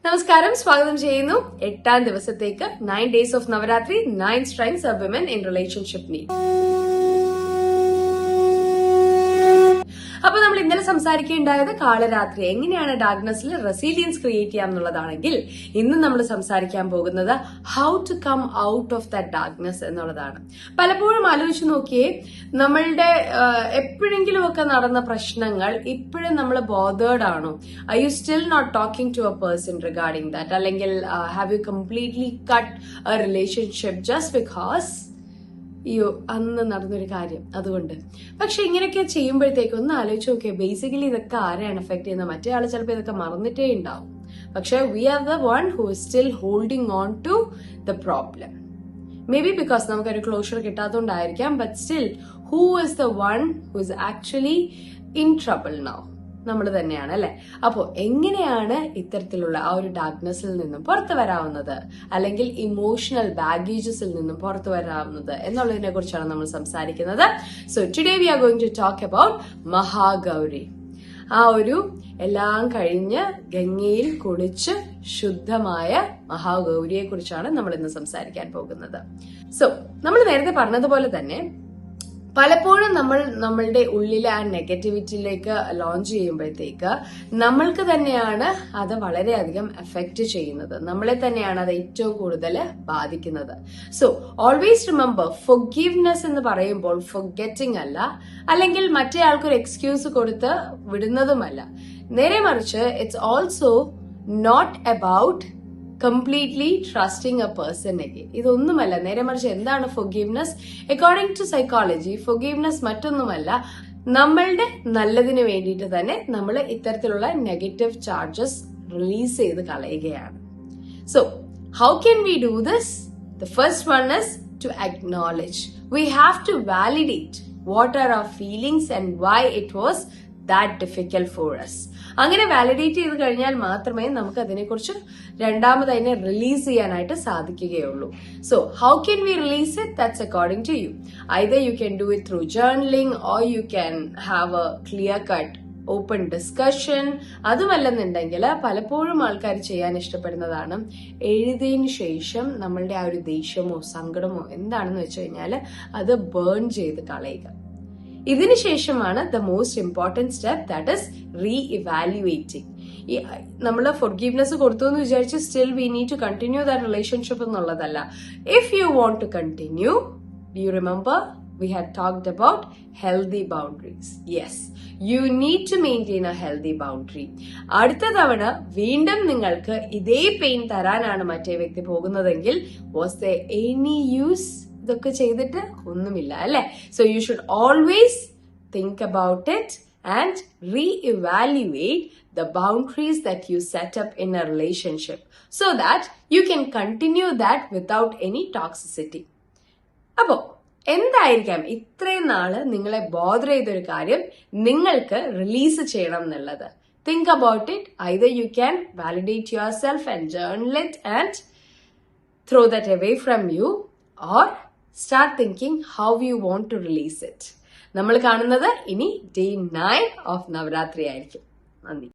നമസ്കാരം, സ്വാഗതം ചെയ്യുന്നു 8ാം ദിവസത്തേക്ക് 9 days of Navaratri 9 strengths of women in relationship need. അപ്പൊ നമ്മൾ ഇന്നലെ സംസാരിക്കേണ്ടായത് കാളരാത്രി എങ്ങനെയാണ് ഡാർക്ക്നെസ്സിൽ റെസിലിയൻസ് ക്രിയേറ്റ് ചെയ്യാം എന്നുള്ളതാണെങ്കിൽ ഇന്ന് നമ്മൾ സംസാരിക്കാൻ പോകുന്നത് how to come out of that darkness എന്നുള്ളതാണ്. പലപ്പോഴും ആലോചിച്ച് നോക്കിയേ, നമ്മളുടെ എപ്പോഴെങ്കിലും ഒക്കെ നടന്ന പ്രശ്നങ്ങൾ ഇപ്പോഴും നമ്മൾ ബോധേർഡ് ആണോ? I you still not talking to a person regarding that, അല്ലെങ്കിൽ have you completely cut a relationship just because അന്ന് നടന്നൊരു കാര്യം അതുകൊണ്ട്. പക്ഷെ ഇങ്ങനെയൊക്കെ ചെയ്യുമ്പോഴത്തേക്ക് ഒന്ന് ആലോചിച്ച് നോക്കിയാൽ ബേസിക്കലി ഇതൊക്കെ ആരെയാണ് എഫക്ട് ചെയ്യുന്നത്? മറ്റേ ആൾ ചിലപ്പോൾ ഇതൊക്കെ മറന്നിട്ടേ ഉണ്ടാവും. പക്ഷെ we are the one who is still holding on to the problem. Maybe because നമുക്കൊരു ക്ലോഷർ കിട്ടാത്തതുകൊണ്ടായിരിക്കാം, but still who is the one who is actually in trouble now? നമ്മൾ തന്നെയാണ്, അല്ലെ? അപ്പോ എങ്ങനെയാണ് ഇത്തരത്തിലുള്ള ആ ഒരു ഡാർക്ക്നെസ്സിൽ നിന്നും പുറത്തു വരാവുന്നത്, അല്ലെങ്കിൽ ഇമോഷണൽ ബാഗേജസിൽ നിന്നും പുറത്തു വരാവുന്നത് എന്നുള്ളതിനെ കുറിച്ചാണ് നമ്മൾ സംസാരിക്കുന്നത്. So today we are going to talk about Mahagauri. ആ ഒരു എല്ലാം കഴിഞ്ഞ് ഗംഗയിൽ കുളിച്ച് ശുദ്ധമായ മഹാഗൗരിയെ കുറിച്ചാണ് നമ്മൾ ഇന്ന് സംസാരിക്കാൻ പോകുന്നത്. സോ നമ്മൾ നേരത്തെ പറഞ്ഞതുപോലെ തന്നെ പലപ്പോഴും നമ്മൾ നമ്മളുടെ ഉള്ളിലെ ആ നെഗറ്റിവിറ്റിയിലേക്ക് ലോഞ്ച് ചെയ്യുമ്പോഴത്തേക്ക് നമ്മൾക്ക് തന്നെയാണ് അത് വളരെയധികം എഫക്റ്റ് ചെയ്യുന്നത്, നമ്മളെ തന്നെയാണ് അത് ഏറ്റവും കൂടുതൽ ബാധിക്കുന്നത്. സോ ഓൾവേസ് റിമെമ്പർ, ഫൊർഗീവ്നെസ് എന്ന് പറയുമ്പോൾ ഫൊർഗെറ്റിംഗ് അല്ല, അല്ലെങ്കിൽ മറ്റേ ആൾക്കൊരു എക്സ്ക്യൂസ് കൊടുത്ത് വിടുന്നതുമല്ല. നേരെ മറിച്ച് it's also not about completely trusting a person again. ഇതൊന്നുമല്ല. നേരെ മറിച്ച് എന്താണ് forgiveness? According to psychology, forgiveness മറ്റൊന്നുമല്ല, നമ്മളുടെ നല്ലതിന് വേണ്ടിയിട്ട് തന്നെ നമ്മൾ ഇത്തരത്തിലുള്ള നെഗറ്റീവ് ചാർജസ് റിലീസ് ചെയ്ത് കളയുകയാണ്. So how can we do this? The first one is to acknowledge. We have to validate what are our feelings and why it was that difficult for us. അങ്ങനെ validate ചെയ്ത് കഴിഞ്ഞാൽ മാത്രമേ നമുക്ക് അതിനെക്കുറിച്ച് രണ്ടാമത് അതിനെ റിലീസ് ചെയ്യാനായിട്ട് സാധിക്കുകയുള്ളൂ. So how can we release it? That's according to you. Either you can do it through journaling, or you can have a clear cut open discussion. അതുമല്ലെന്നുണ്ടെങ്കിൽ പലപ്പോഴും ആൾക്കാർ ചെയ്യാൻ ഇഷ്ടപ്പെടുന്നതാണ് എഴുതിയതിനു ശേഷം നമ്മളുടെ ആ ഒരു ദേഷ്യമോ സങ്കടമോ എന്താണെന്ന് വെച്ച് കഴിഞ്ഞാൽ അത് ബേൺ ചെയ്ത് കളയുക. ഇതിനുശേഷമാണ് the most important step, that is reevaluating. നമ്മൾ ഫൊർഗീവ്നെസ് കൊടുത്തു എന്ന് വിചാരിച്ച് still we need to continue that relationship എന്നുള്ളതല്ല. If you want to continue, do you remember we had talked about healthy boundaries? Yes, you need to maintain a healthy boundary. അടുത്ത തവണ വീണ്ടും നിങ്ങൾക്ക് ഇതേ പെയിൻ തരാനാണ് മറ്റേ വ്യക്തി പോകുന്നതെങ്കിൽ was there any use? ഇതൊക്കെ ചെയ്തിട്ട് ഒന്നുമില്ല, അല്ലെ? So you should always think about it and reevaluate the boundaries that you set up in a relationship so that you can continue that without any toxicity. അപ്പോ എന്തായിരിക്കാം ഇത്രയും നാള് നിങ്ങളെ bother ചെയ്തൊരു കാര്യം നിങ്ങൾക്ക് റിലീസ് ചെയ്യണം എന്നുള്ളത്? Think about it. Either you can validate your self and journal it and throw that away from you, or start thinking how you want to release it. നമ്മൾ കാണുന്നത് ഇനി day 9 of നവരാത്രി ആയിരിക്കും. നന്ദി.